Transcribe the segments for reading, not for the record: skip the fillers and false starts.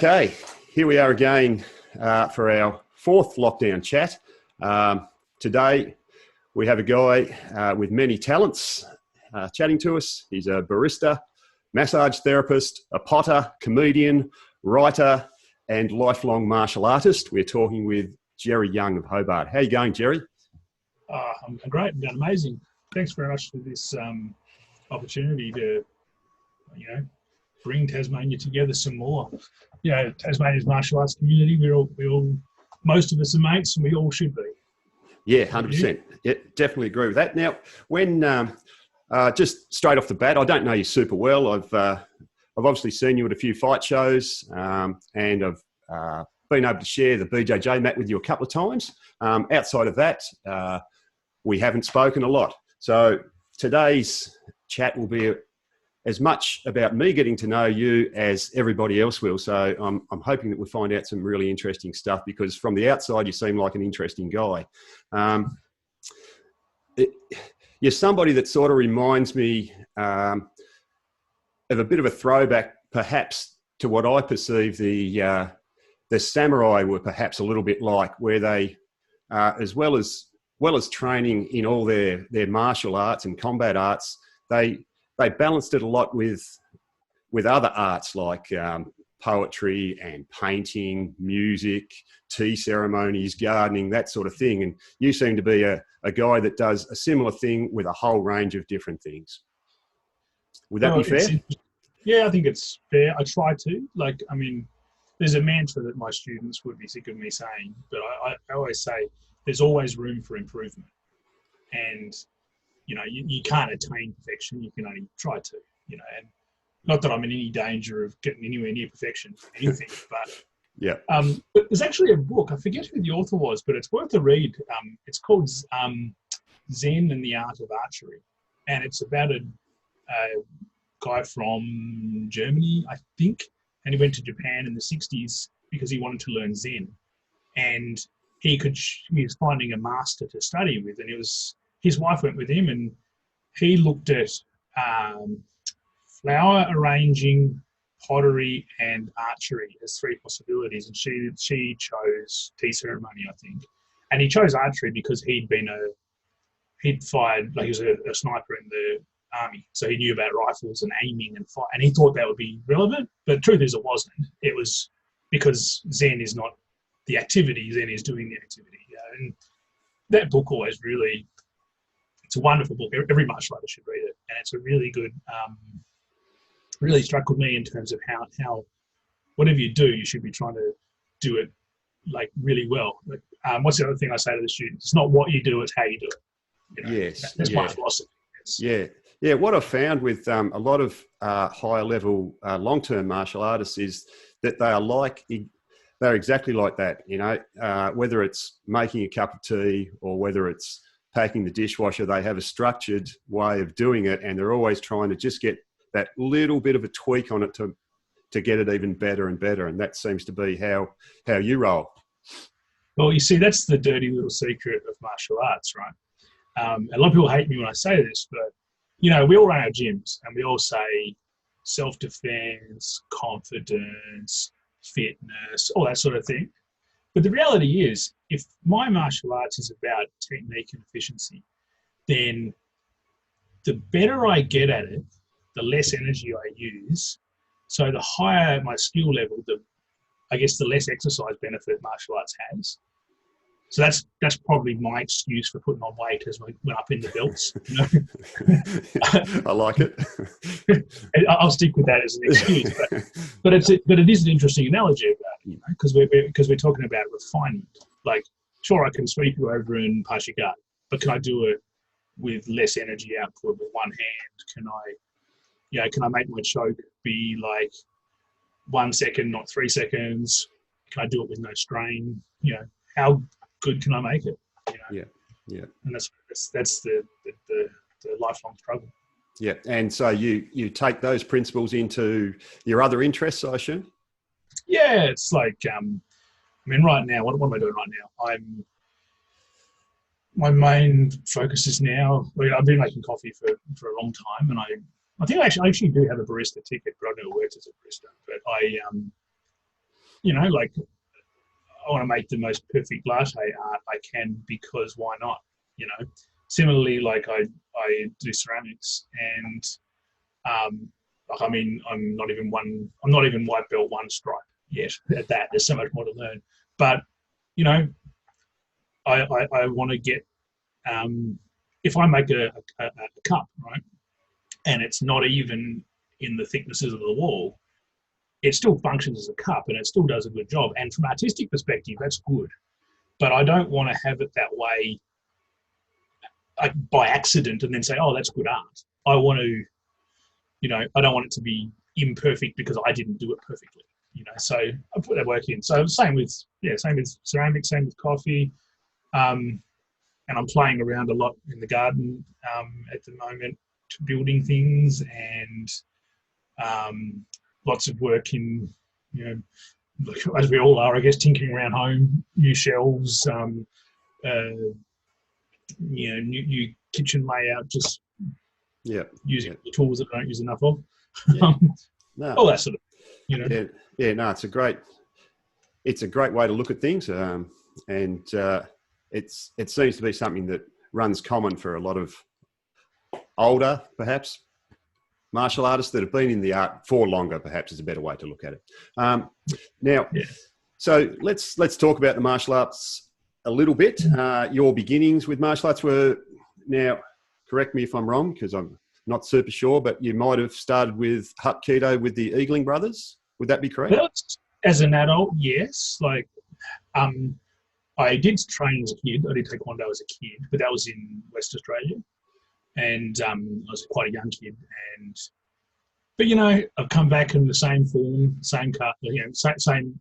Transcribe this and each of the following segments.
Okay, here we are again for our fourth lockdown chat. Today we have a guy with many talents chatting to us. He's a barista, massage therapist, a potter, comedian, writer, and lifelong martial artist. We're talking with Gerry Young of Hobart. How are you going, Gerry? I'm great. I'm doing amazing. Thanks very much for this opportunity to, bring Tasmania together some more. Tasmania's martial arts community, we all, most of us are mates, and we all should be. Yeah, 100%. Yeah, definitely agree with that. Now, when just straight off the bat, I don't know you super well. I've obviously seen you at a few fight shows, and I've been able to share the BJJ mat with you a couple of times. Outside of that, we haven't spoken a lot. So today's chat will be as much about me getting to know you as everybody else will. So I'm hoping that we'll find out some really interesting stuff, because from the outside, you seem like an interesting guy. You're somebody that sort of reminds me of a bit of a throwback, perhaps, to what I perceive the samurai were perhaps a little bit like, where they, as well as training in all their martial arts and combat arts, they balanced it a lot with other arts like poetry and painting, music, tea ceremonies, gardening, that sort of thing. And you seem to be a guy that does a similar thing with a whole range of different things. Would that be fair? Yeah, I think it's fair. I try to. There's a mantra that my students would be sick of me saying, but I always say there's always room for improvement. And you can't attain perfection. You can only try to, and not that I'm in any danger of getting anywhere near perfection, anything, but yeah. But there's actually a book, I forget who the author was, but it's worth a read. It's called Zen and the Art of Archery. And it's about a guy from Germany, I think, and he went to Japan in the 60s because he wanted to learn Zen. And he was finding a master to study with, and his wife went with him, and he looked at flower arranging, pottery, and archery as three possibilities. And she chose tea ceremony, I think. And he chose archery because he'd fired, he was a sniper in the army. So he knew about rifles and aiming and fire, and he thought that would be relevant. But the truth is it wasn't. It was because Zen is not the activity, Zen is doing the activity. And that book always really, it's a wonderful book. Every martial artist should read it, and it's a really good. Really struck with me in terms of how whatever you do, you should be trying to do it really well. What's the other thing I say to the students? It's not what you do; it's how you do it. Yes, that's my philosophy. Yeah. What I've found with a lot of higher level long-term martial artists is that they're exactly like that. Whether it's making a cup of tea or whether it's packing the dishwasher, they have a structured way of doing it, and they're always trying to just get that little bit of a tweak on it to get it even better and better. And that seems to be how you roll. Well, you see, that's the dirty little secret of martial arts, right? A lot of people hate me when I say this, but, we all run our gyms and we all say self-defense, confidence, fitness, all that sort of thing. But the reality is, if my martial arts is about technique and efficiency, then the better I get at it, the less energy I use. So the higher my skill level, the less exercise benefit martial arts has. So that's probably my excuse for putting on weight as we went up in the belts. I like it. I'll stick with that as an excuse, but it is an interesting analogy about it, because we're talking about refinement. Sure, I can sweep you over and pass your guard, but can I do it with less energy output with one hand? Can I make my choke be 1 second, not 3 seconds? Can I do it with no strain? How good can I make it? Yeah. And that's the lifelong struggle. Yeah, and so you take those principles into your other interests, I assume? Yeah, it's right now, what am I doing right now? My main focus is now, I've been making coffee for a long time, and I think I actually do have a barista ticket, but I've never worked as a barista. But like I want to make the most perfect latte art I can because why not? Similarly, like I do ceramics, and like I'm not even white belt one stripe yet at that. There's so much more to learn, but I want to get if I make a cup, right, and it's not even in the thicknesses of the wall, it still functions as a cup and it still does a good job. And from an artistic perspective, that's good. But I don't want to have it that way by accident and then say, oh, that's good art. I want to, I don't want it to be imperfect because I didn't do it perfectly. So I put that work in. So same with ceramics, same with coffee. And I'm playing around a lot in the garden at the moment, building things, and lots of work in, as we all are, I guess, tinkering around home, new shelves, new kitchen layout, just using the tools that I don't use enough of. No. All that sort of, No, it's a great way to look at things, and it seems to be something that runs common for a lot of older, perhaps, martial artists that have been in the art for longer, perhaps is a better way to look at it. So let's talk about the martial arts a little bit. Your beginnings with martial arts were, now, correct me if I'm wrong, because I'm not super sure, but you might have started with Hapkido with the Eagling brothers. Would that be correct? As an adult, yes. Like, I did train as a kid. I did taekwondo as a kid, but that was in West Australia, and I was quite a young kid. But I've come back in the same form, same cut, same.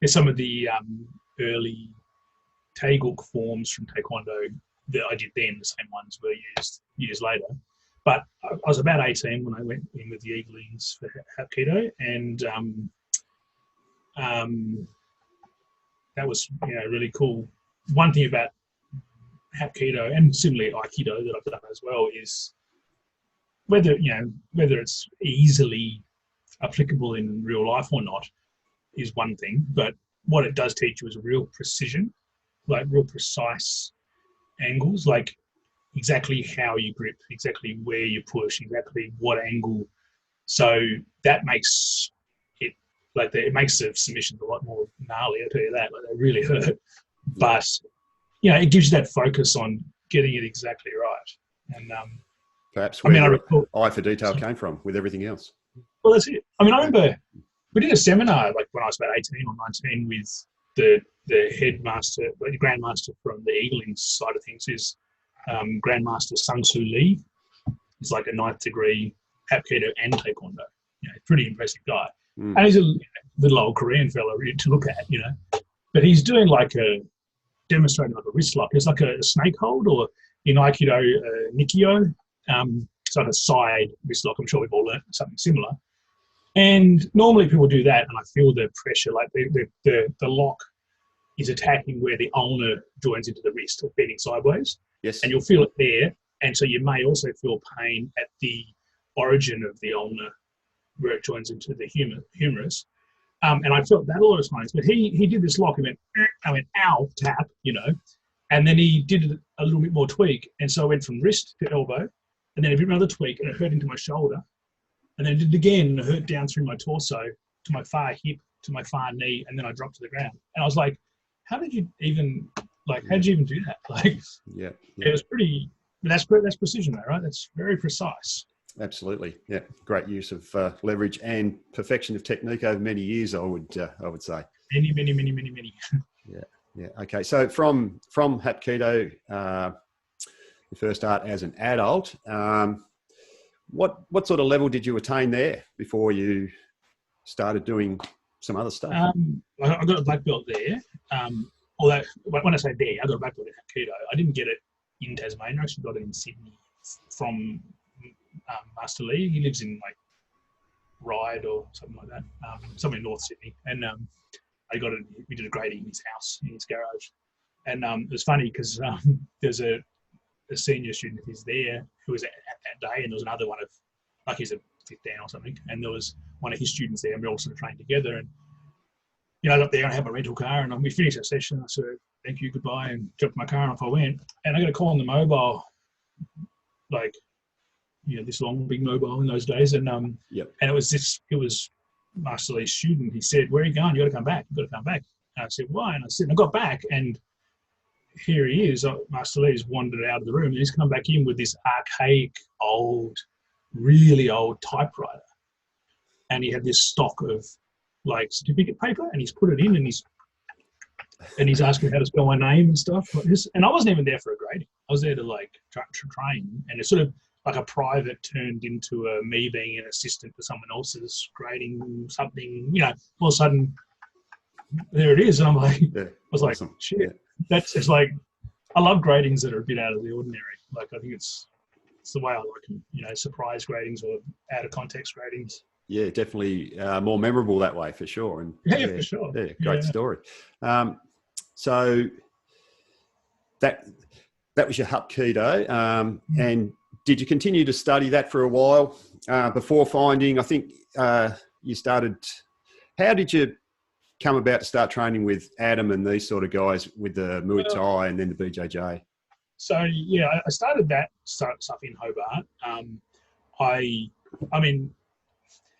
There's some of the early taeguk forms from taekwondo that I did then. The same ones were used years later. But I was about 18 when I went in with the Eaglings for Hapkido, and that was really cool. One thing about Hapkido and similarly Aikido that I've done as well is whether it's easily applicable in real life or not is one thing, but what it does teach you is real precision, like real precise angles, like exactly how you grip, exactly where you push, exactly what angle. So that makes it it makes the submissions a lot more gnarly. I tell you that, like they really hurt. But it gives you that focus on getting it exactly right. And perhaps where your eye for detail came from with everything else. Well, that's it. I remember we did a seminar like when I was about 18 or 19 with the headmaster, the grandmaster from the Eaglings side of things is Grandmaster Sung Soo Lee. He's like a 9th degree Hapkido and Taekwondo. Pretty impressive guy. And he's a little old Korean fella to look at, But he's doing demonstrating like a wrist lock. It's like a snake hold, or in Aikido, Nikio. It's like a side wrist lock. I'm sure we've all learned something similar. And normally people do that, and I feel the pressure, like the lock is attacking where the ulnar joins into the wrist, or bending sideways. Yes. And you'll feel it there. And so you may also feel pain at the origin of the ulnar where it joins into the humerus. And I felt that a lot of times. But he did this lock and I went, ow, tap, And then he did it a little bit more tweak. And so I went from wrist to elbow, and then I did another tweak, and it hurt into my shoulder. And then I did it again, and it hurt down through my torso to my far hip, to my far knee, and then I dropped to the ground. And I was like, how did you even do that? It was pretty. That's precision, though, right? That's very precise. Absolutely, yeah. Great use of leverage and perfection of technique over many years. I would say. Many. Yeah. Okay. So from Hapkido, the first art as an adult, what sort of level did you attain there before you started doing some other stuff? I got a black belt there. Although when I say there, I got a black belt in Hapkido. I didn't get it in Tasmania. I actually got it in Sydney from Master Lee. He lives in Ryde or something like that, somewhere in North Sydney. And I got it. We did a grading in his house, in his garage. And it was funny because there's a senior student who's there who was at that day, and there was another one of, he's a 15 or something, and there was one of his students there, and we all sort of trained together. And I got there and I had my rental car, and we finished our session. I said, thank you, goodbye, and jumped in my car and off I went. And I got a call on the mobile, like, this long, big mobile in those days. And and it was Master Lee's student. He said, where are you going? You got to come back. You got to come back. And I said, why? And I said, and I got back, and here he is. Master Lee's wandered out of the room, and he's come back in with this archaic, really old typewriter. And he had this stock of like certificate paper, and he's put it in, and he's asking how to spell my name and stuff like this. And I wasn't even there for a grading. I was there to like train, and it's sort of like a private turned into me being an assistant to someone else's grading something. All of a sudden, there it is. And I'm like, I was awesome. Like, shit. Yeah. It's like, I love gradings that are a bit out of the ordinary. Like, I think it's the way I like them. Surprise gradings or out of context gradings. Yeah, definitely more memorable that way for sure. And for sure. Yeah, great story. So that was your Hapkido. And did you continue to study that for a while before finding, I think you started, how did you come about to start training with Adam and these sort of guys with the Muay Thai and then the BJJ? So, I started that stuff in Hobart. I mean,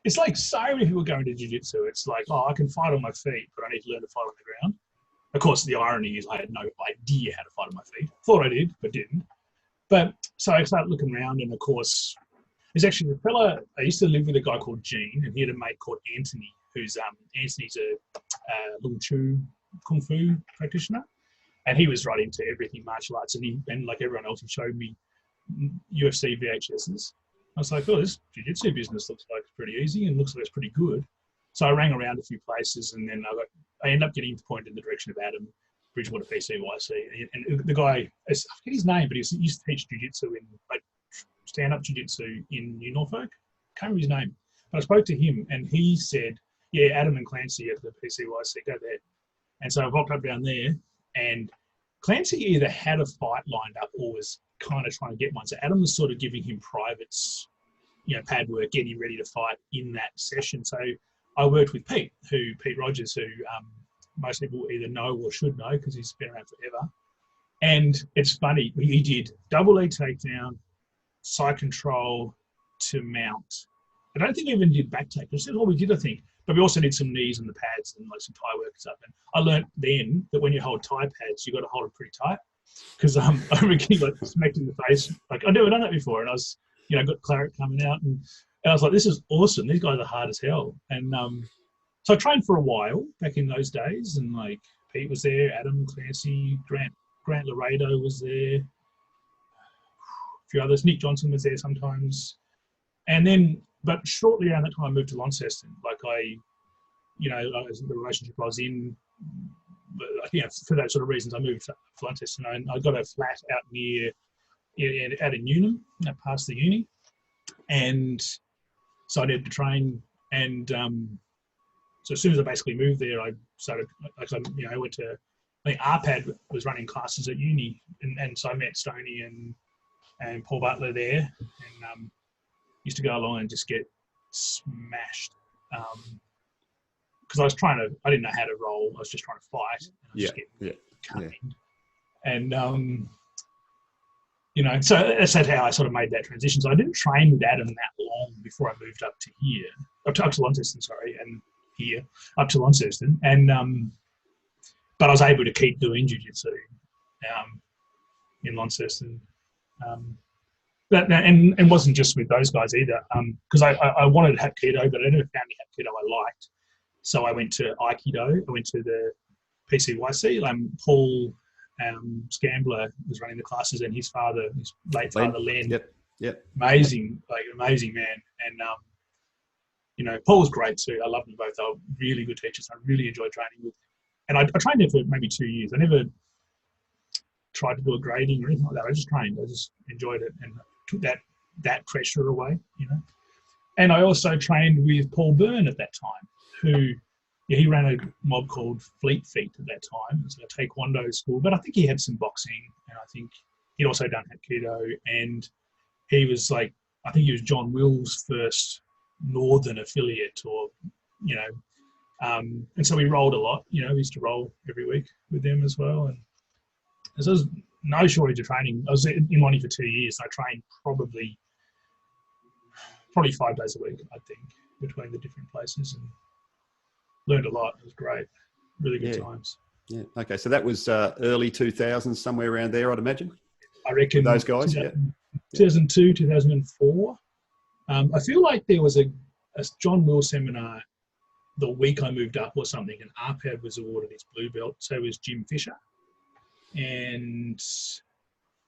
it's like so many people going to jiu-jitsu. It's like, I can fight on my feet, but I need to learn to fight on the ground. Of course, the irony is I had no idea how to fight on my feet. Thought I did, but didn't. But so I started looking around, and of course, there's actually a fella, I used to live with a guy called Gene, and he had a mate called Anthony, who's, Anthony's a Lung Chu Kung Fu practitioner. And he was right into everything martial arts, and like everyone else, he showed me UFC VHSs. I was like, this jiu-jitsu business looks like it's pretty easy and looks like it's pretty good. So I rang around a few places, and then I ended up getting pointed in the direction of Adam, Bridgewater PCYC. And the guy, I forget his name, but he used to teach jiu-jitsu in, like, stand-up jiu-jitsu in New Norfolk. Can't remember his name. But I spoke to him, and he said, Adam and Clancy at the PCYC, go there. And so I walked up down there, and Clancy either had a fight lined up or was kind of trying to get one. So Adam was sort of giving him privates, pad work, getting him ready to fight in that session. So I worked with Pete Rogers, who most people either know or should know because he's been around forever. And it's funny, he did double leg takedown, side control to mount. I don't think he even did back take. That's all we did, I think. But we also did some knees and the pads and like some Thai work and stuff. And I learned then that when you hold Thai pads, you got to hold it pretty tight. Because I remember getting like smacked in the face. Like, I'd never done that before. And I was, got claret coming out. And I was like, this is awesome. These guys are hard as hell. And so I trained for a while back in those days. And like Pete was there, Adam, Clancy, Grant Laredo was there. A few others. Nick Johnson was there sometimes. And then, but shortly around that time, I moved to Launceston. Like the relationship I was in, for those sort of reasons, I moved to Launceston, and I got a flat out out in Newnham, past the uni, and so I needed to train. And so as soon as I basically moved there, I started. I went to. I think RPAD was running classes at uni, and so I met Stoney and Paul Butler there, and used to go along and just get smashed. Because I didn't know how to roll. I was just trying to fight. And I was just getting cutting. And, so that's how I sort of made that transition. So I didn't train with Adam that long before I moved up to Launceston, and here, up to Launceston. And, but I was able to keep doing jiu-jitsu in Launceston. And it wasn't just with those guys either. Because I wanted Hapkido, but I never found the Hapkido I liked. So I went to Aikido. I went to the PCYC. Paul Scambler was running the classes, and his late father, Len. Yep. Amazing man. And Paul was great too. I loved them both. They were really good teachers. I really enjoyed training with them. And I trained there for maybe 2 years. I never tried to do a grading or anything like that. I just trained. I just enjoyed it and took that pressure away. And I also trained with Paul Byrne at that time, who he ran a mob called Fleet Feet at that time. It was a taekwondo school, but I think he had some boxing, and I think he'd also done Hapkido, and he was I think he was John Will's first northern affiliate, or And so we rolled a lot. We used to roll every week with them as well. And so there was no shortage of training. I was in Lonnie for 2 years. I trained probably 5 days a week, I think, between the different places, and learned a lot. It was great. Really good times. Yeah. Okay. So that was early 2000s, somewhere around there, I'd imagine. I reckon those guys. 2002, 2004. I feel like there was a John Will seminar the week I moved up or something, and RPAD was awarded his blue belt. So was Jim Fisher, and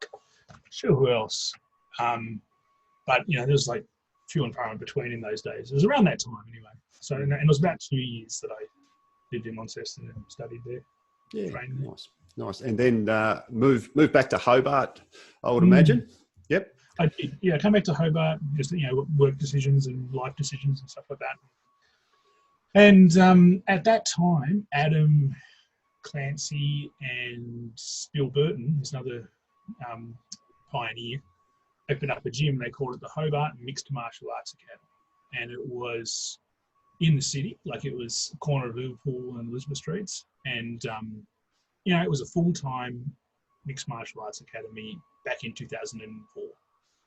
I'm not sure who else. But there was like few and far in between in those days. It was around that time anyway. So and it was about 2 years that I lived in Launceston and studied there. Yeah, nice. And then move back to Hobart, I would imagine. Yep. I did. Yeah, I came back to Hobart, just work decisions and life decisions and stuff like that. And at that time, Adam Clancy and Bill Burton, who's another pioneer, opened up a gym. They called it the Hobart Mixed Martial Arts Academy, and it was in the city, like it was corner of Liverpool and Elizabeth Streets, and it was a full-time mixed martial arts academy back in 2004.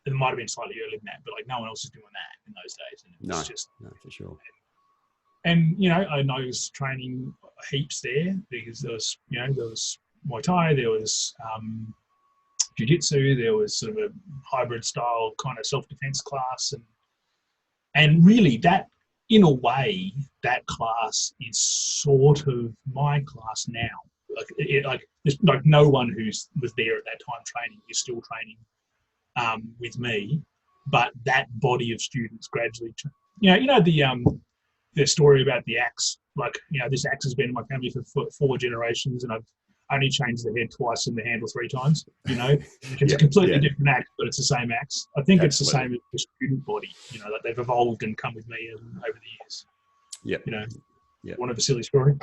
It might have been slightly earlier than that, but like no one else is doing that in those days. And it was no, for sure. And I was training heaps there because there was Muay Thai, there was Jiu-Jitsu, there was sort of a hybrid style kind of self-defense class, and really that, in a way, that class is sort of my class now. There's no one who was there at that time training is still training with me, but that body of students gradually. The story about the axe. This axe has been in my family for 4 generations, and I've only changed the head twice and the handle 3 times. It's a completely different axe, but it's the same axe. I think it's the same as the student body. They've evolved and come with me over the years. Yeah. One of a silly story.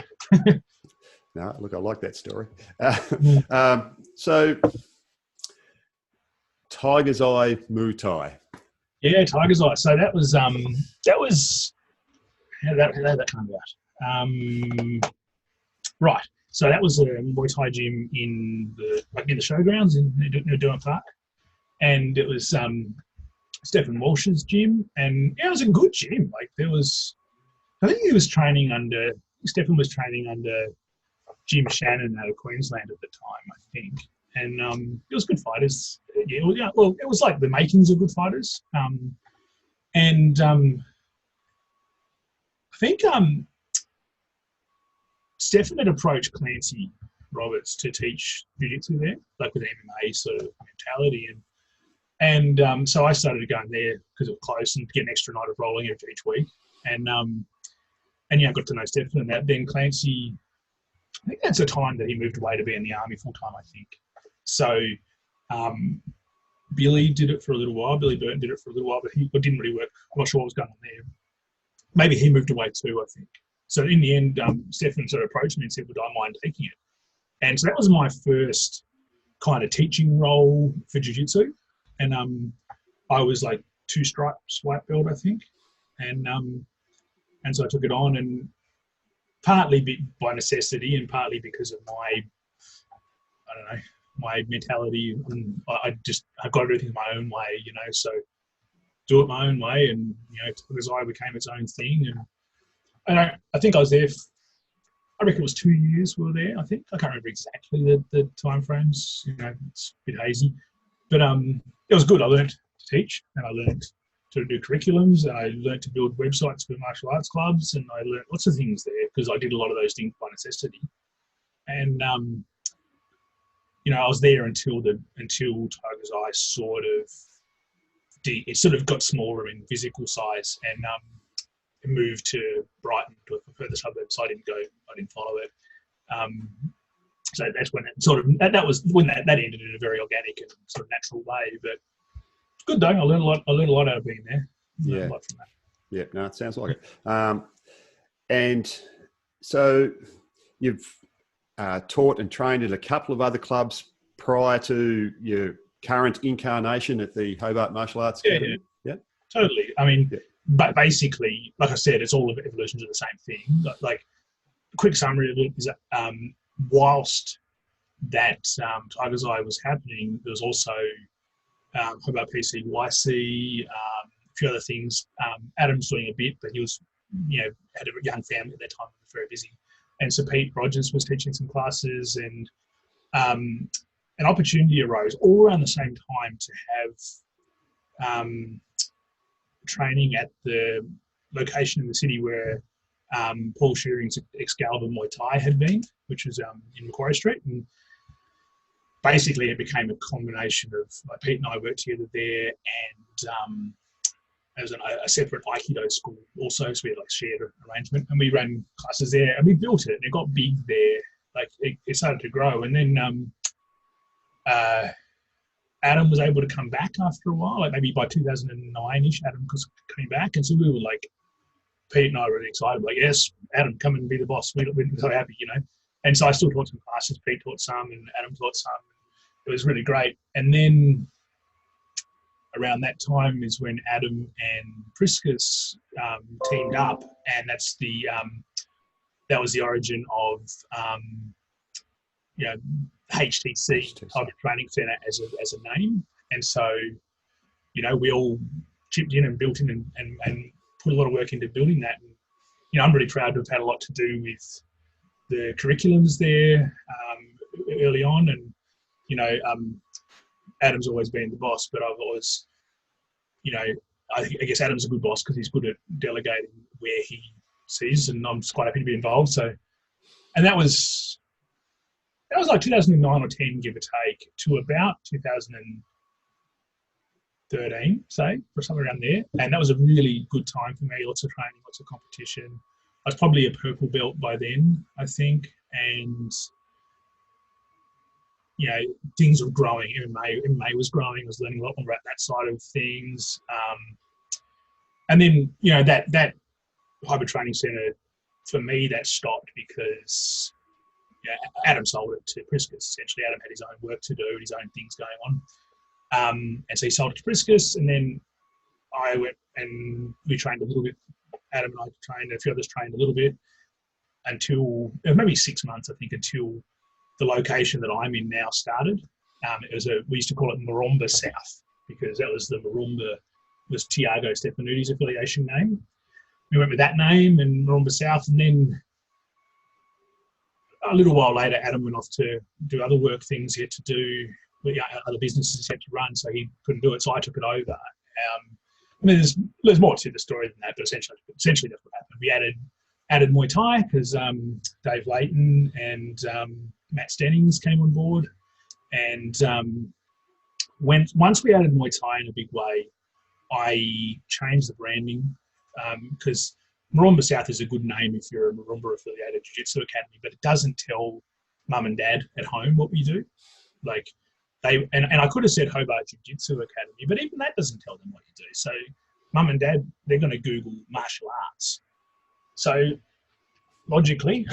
No, look, I like that story. So, Tiger's Eye Muay Thai. Yeah, Tiger's Eye. So that was how did that come about? Right. So that was a Muay Thai gym in the showgrounds in Durham Park, and it was Stephen Walsh's gym, and it was a good gym. I think Stephen was training under Jim Shannon out of Queensland at the time, I think, and it was good fighters. It was like the makings of good fighters, and I think Stefan had approached Clancy Roberts to teach jiu-jitsu there, like with MMA sort of mentality, and so I started going there because it was close and get an extra night of rolling each week, and I got to know Stefan, and that. Then Clancy, I think that's the time that he moved away to be in the army full time, I think. So Billy did it for a little while. Billy Burton did it for a little while, but it didn't really work. I'm not sure what was going on there. Maybe he moved away too, I think. So in the end, Stefan sort of approached me and said, would I mind taking it? And so that was my first kind of teaching role for jiu-jitsu. And I was like 2 stripes white belt, I think. And so I took it on, and partly by necessity and partly because of my mentality. I've got to do things my own way, so do it my own way. And, Tiger's Eye became its own thing. And I think I was there, I reckon it was 2 years we were there, I think. I can't remember exactly the time frames, it's a bit hazy. But it was good. I learned to teach, and I learned to do curriculums, and I learned to build websites for martial arts clubs, and I learned lots of things there because I did a lot of those things by necessity. And I was there until Tiger's Eye sort of got smaller in physical size, and it moved to Brighton, to a further suburb. So I didn't follow it. So that's when it sort of that ended in a very organic and sort of natural way. But it's good though. I learned a lot out of being there. Yeah. A lot from that. Yeah. No, it sounds like it. And so you've taught and trained at a couple of other clubs prior to your current incarnation at the Hobart Martial Arts Academy. Yeah. Totally. I mean, but basically, like I said, it's all evolutions of the same thing. Like quick summary of it is that whilst that Tiger's Eye was happening, there was also Hobart PCYC, a few other things. Adam's doing a bit, but he was, had a young family at that time, was very busy. And so Pete Rogers was teaching some classes, and an opportunity arose all around the same time to have training at the location in the city where Paul Shearing's Excalibur Muay Thai had been, which was in Macquarie Street. And basically it became a combination of, like, Pete and I worked together there, and there was a separate Aikido school also, so we had like shared arrangement, and we ran classes there, and we built it, and it got big there. Like it started to grow, and then Adam was able to come back after a while, like maybe by 2009-ish, Adam was coming back, and so we were like, Pete and I were really excited, like, yes, Adam, come and be the boss. We're so happy, And so I still taught some classes. Pete taught some, and Adam taught some. It was really great. And then around that time is when Adam and Priscus teamed up, and that's that was the origin of HTC, Hybrid Training Centre, as a name. And so we all chipped in and built in and put a lot of work into building that. And, I'm really proud to have had a lot to do with the curriculums there early on, and Adam's always been the boss, but I've always, I guess Adam's a good boss because he's good at delegating where he sees, and I'm just quite happy to be involved. So, and that was like 2009 or 10, give or take, to about 2013, say, or somewhere around there. And that was a really good time for me. Lots of training, lots of competition. I was probably a purple belt by then, I think, and things were growing. MMA was growing. I was learning a lot more about that side of things. And then, that Hybrid Training Centre, for me, that stopped because Adam sold it to Priscus. Essentially, Adam had his own work to do, his own things going on. And so he sold it to Priscus, and then I went and we trained a little bit. Adam and I trained, a few others trained a little bit until maybe 6 months, I think, until the location that I'm in now started. We used to call it Maromba South, because that was was Tiago Stefanuti's affiliation name. We went with that name and Maromba South, and then a little while later, Adam went off to do other work things he had to do, other businesses he had to run, so he couldn't do it, so I took it over. There's more to the story than that, but essentially that's what happened. We added Muay Thai because Dave Layton and Matt Stennings came on board, and once we added Muay Thai in a big way, I changed the branding because Maromba South is a good name if you're a Maromba affiliated Jiu-Jitsu academy, but it doesn't tell mum and dad at home what we do. Like and I could have said Hobart Jiu-Jitsu Academy, but even that doesn't tell them what you do. So mum and dad, they're going to Google martial arts. So logically,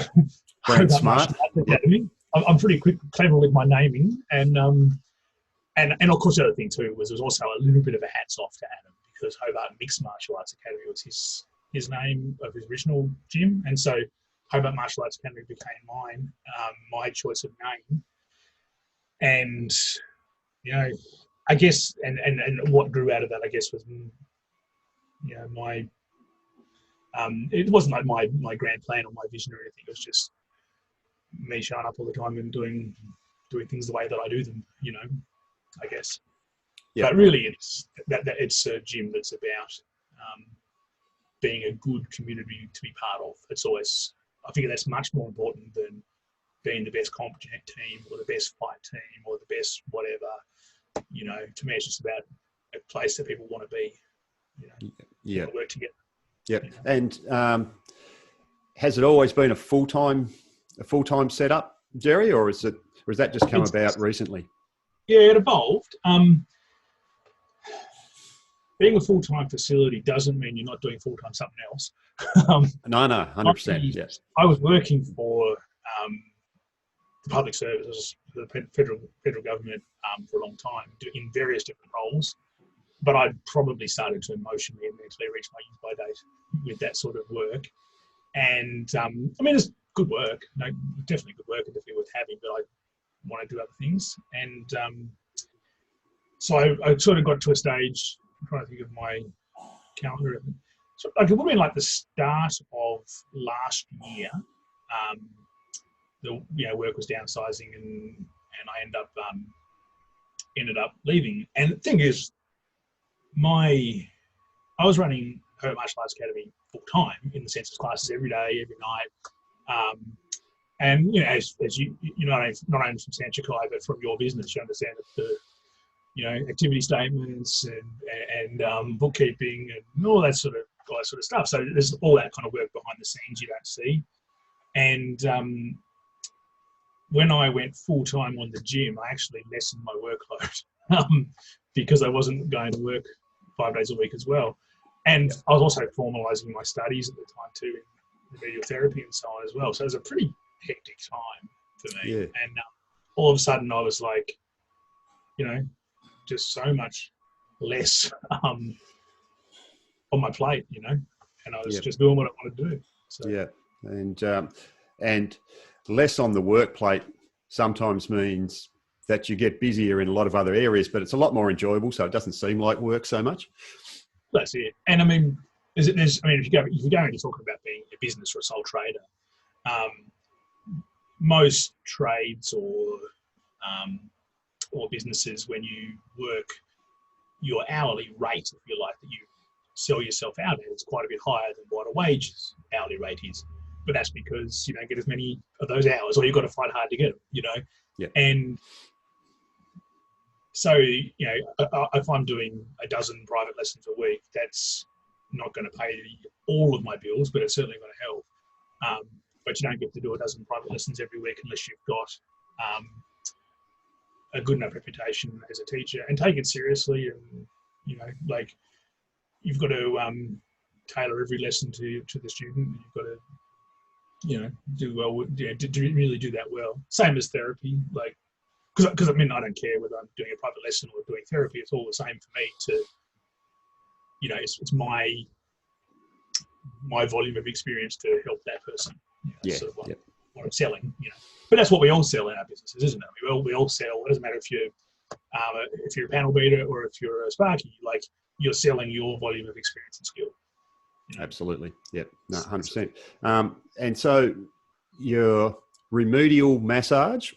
Brand smart. Academy. I'm pretty clever with my naming, and of course the other thing too was there was also a little bit of a hats off to Adam, because Hobart Mixed Martial Arts Academy was his name of his original gym, and so Hobart Martial Arts Academy became mine, my choice of name. And I guess and what grew out of that, I guess, was my it wasn't like my grand plan or my vision or anything. It was just me showing up all the time and doing things the way that I do them, I guess. Yep. But really it's a gym that's about being a good community to be part of. I think that's much more important than being the best competent team or the best fight team or the best whatever. To me, it's just about a place that people want to be. Work together. Yep. And has it always been a full-time setup, Gerry, or has that just come about recently? Yeah, it evolved. Being a full-time facility doesn't mean you're not doing full-time something else. No, 100%. Yes. I was working for the public services, the federal government for a long time, in various different roles. But I'd probably started to emotionally and mentally reach my use-by date with that sort of work. And there's good work. No, definitely good work and definitely worth having, but I want to do other things. And so I sort of got to a stage, I'm trying to think of my calendar. So like it would have been like the start of last year. The work was downsizing, and I ended up leaving. And the thing is, I was running Hurt Martial Arts Academy full time in the sense of classes every day, every night. And as you not only from Sanchikai but from your business, you understand that the activity statements and bookkeeping and all that sort of stuff. So there's all that kind of work behind the scenes you don't see. And when I went full time on the gym, I actually lessened my workload because I wasn't going to work 5 days a week as well. And I was also formalising my studies at the time too, in remedial therapy and so on as well. So it was a pretty hectic time for me. Yeah. And all of a sudden I was like, just so much less on my plate, and I was just doing what I wanted to do. So. Yeah. And less on the work plate sometimes means that you get busier in a lot of other areas, but it's a lot more enjoyable. So it doesn't seem like work so much. That's it. And I mean, if you're going to talk about being a business or a sole trader, most trades or businesses, when you work, your hourly rate, if you like, that you sell yourself out at is quite a bit higher than what a wages hourly rate is. But that's because you don't get as many of those hours, or you've got to fight hard to get them, Yeah. And so, if I'm doing a dozen private lessons a week, that's not going to pay all of my bills, but it's certainly going to help. But you don't get to do a dozen private lessons every week unless you've got a good enough reputation as a teacher and take it seriously. And, you've got to tailor every lesson to the student. You've got to, do well, to really do that well. Same as therapy, because I don't care whether I'm doing a private lesson or doing therapy. It's all the same for me to, it's my volume of experience to help that person. Sort of what I'm selling, But that's what we all sell in our businesses, isn't it? We all sell. It doesn't matter if you're a panel beater or if you're a Sparky. You're selling your volume of experience and skill. Absolutely. Yep. No, 100%. And so your remedial massage,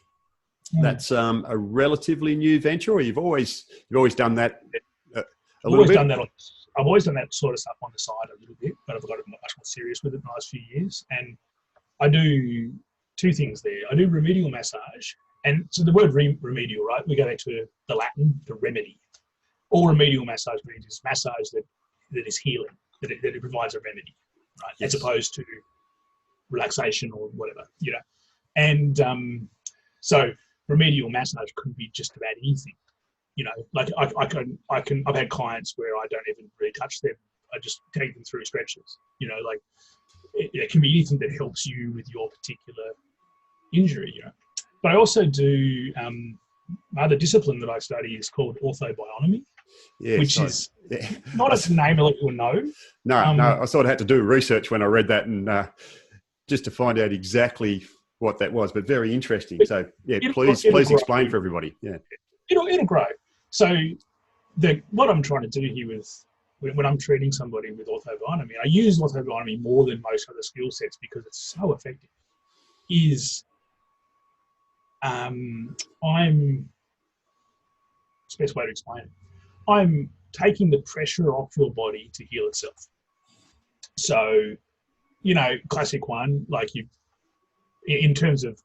that's a relatively new venture, or you've always done that a little bit? I've always done that sort of stuff on the side a little bit, but I've got much more serious with it in the last few years. And I do two things there. I do remedial massage. And so the word remedial, right? We go back to the Latin, to remedy. All remedial massage means is massage that is healing, that it provides a remedy, right? Yes. As opposed to relaxation or whatever, And so remedial massage could be just about anything, I've had clients where I don't even really touch them. I just take them through stretches, it can be anything that helps you with your particular injury, But I also do other discipline that I study is called orthobionomy, which is not a name a lot people know. No, I sort of had to do research when I read that and just to find out exactly what that was, but very interesting. So please explain for everybody. Yeah, it'll grow. So what I'm trying to do here when I'm treating somebody with orthobionomy, I use orthobionomy more than most other skill sets because it's so effective. It's the best way to explain it. I'm taking the pressure off your body to heal itself. So, classic one, in terms of,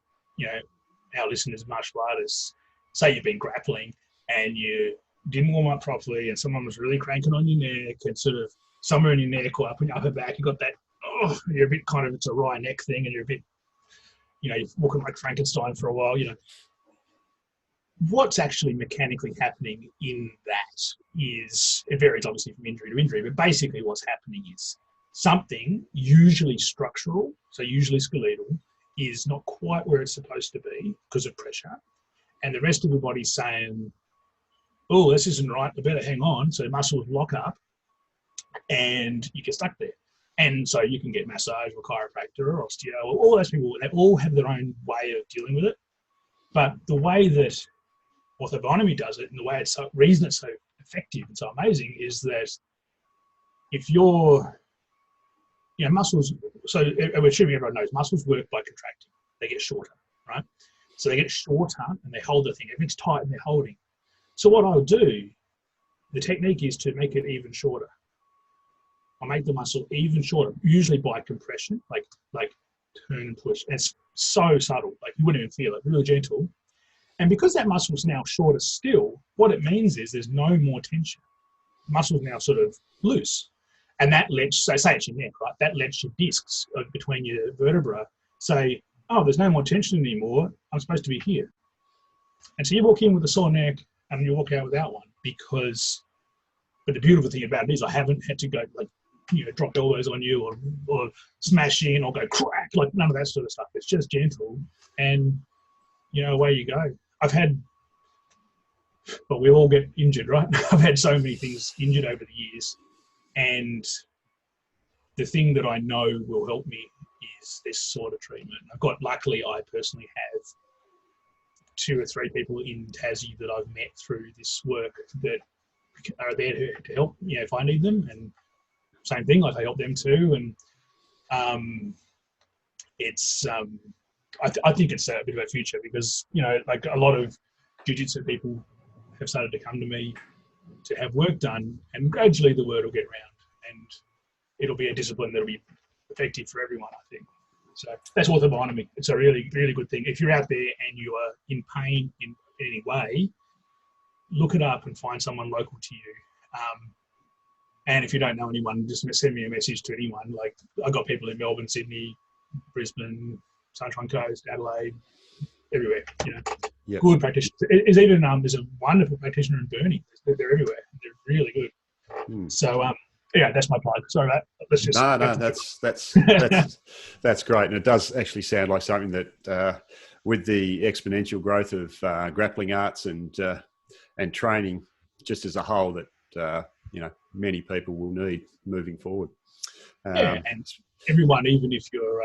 our listeners, martial artists, say you've been grappling and you didn't warm up properly and someone was really cranking on your neck and sort of somewhere in your neck or up in your upper back, you got that, you're a bit kind of, it's a wry neck thing and you're a bit, you're walking like Frankenstein for a while, What's actually mechanically happening in that is, it varies obviously from injury to injury, but basically what's happening is something usually structural, so usually skeletal, is not quite where it's supposed to be because of pressure. And the rest of the body's saying, oh, this isn't right, I better hang on. So muscles lock up and you get stuck there. And so you can get massage or chiropractor or osteo, all those people, they all have their own way of dealing with it. But the way that orthobiology does it, and the way reason it's so effective and so amazing, is that if you're, muscles, so we're assuming everyone knows muscles work by contracting. They get shorter, right? So they get shorter and they hold the thing. Everything's tight and they're holding. So what I'll do, the technique is to make it even shorter. I'll make the muscle even shorter, usually by compression, like turn and push. And it's so subtle, like you wouldn't even feel it, really gentle. And because that muscle's now shorter still, what it means is there's no more tension. The muscle's now sort of loose. And that lets, so say it's your neck, right? That lets your discs between your vertebrae say, oh, there's no more tension anymore. I'm supposed to be here. And so you walk in with a sore neck and you walk out without one but the beautiful thing about it is I haven't had to go drop elbows on you or smash in or go crack, like none of that sort of stuff. It's just gentle and, away you go. But we all get injured, right? I've had so many things injured over the years. And the thing that I know will help me is this sort of treatment. Luckily, I personally have 2 or 3 people in Tassie that I've met through this work that are there to help, if I need them. And same thing, like I help them too. And it's, I think it's a bit of a future because, like a lot of jiu-jitsu people have started to come to me to have work done, and gradually the word will get around and it'll be a discipline that'll be effective for everyone, I think. So that's orthobiology. It's a really, really good thing. If you're out there and you are in pain in any way, look it up and find someone local to you. And if you don't know anyone, just send me a message to anyone. Like I've got people in Melbourne, Sydney, Brisbane, Sunshine Coast, Adelaide, everywhere. Yep. Good practitioners. There's a wonderful practitioner in Burnie. They're everywhere. They're really good. So that's my plug. Sorry about that. Let's just that's great, and it does actually sound like something that with the exponential growth of grappling arts and training just as a whole that many people will need moving forward. And everyone, even if you're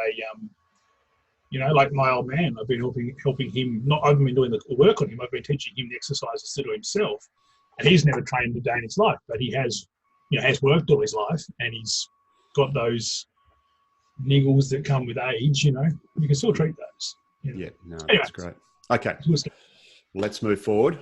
like my old man, I've been helping him. I haven't been doing the work on him. I've been teaching him the exercises to do himself, and he's never trained a day in his life, but he has worked all his life, and he's got those niggles that come with age. You can still treat those. Yeah, no, anyway, that's great. Okay, let's move forward.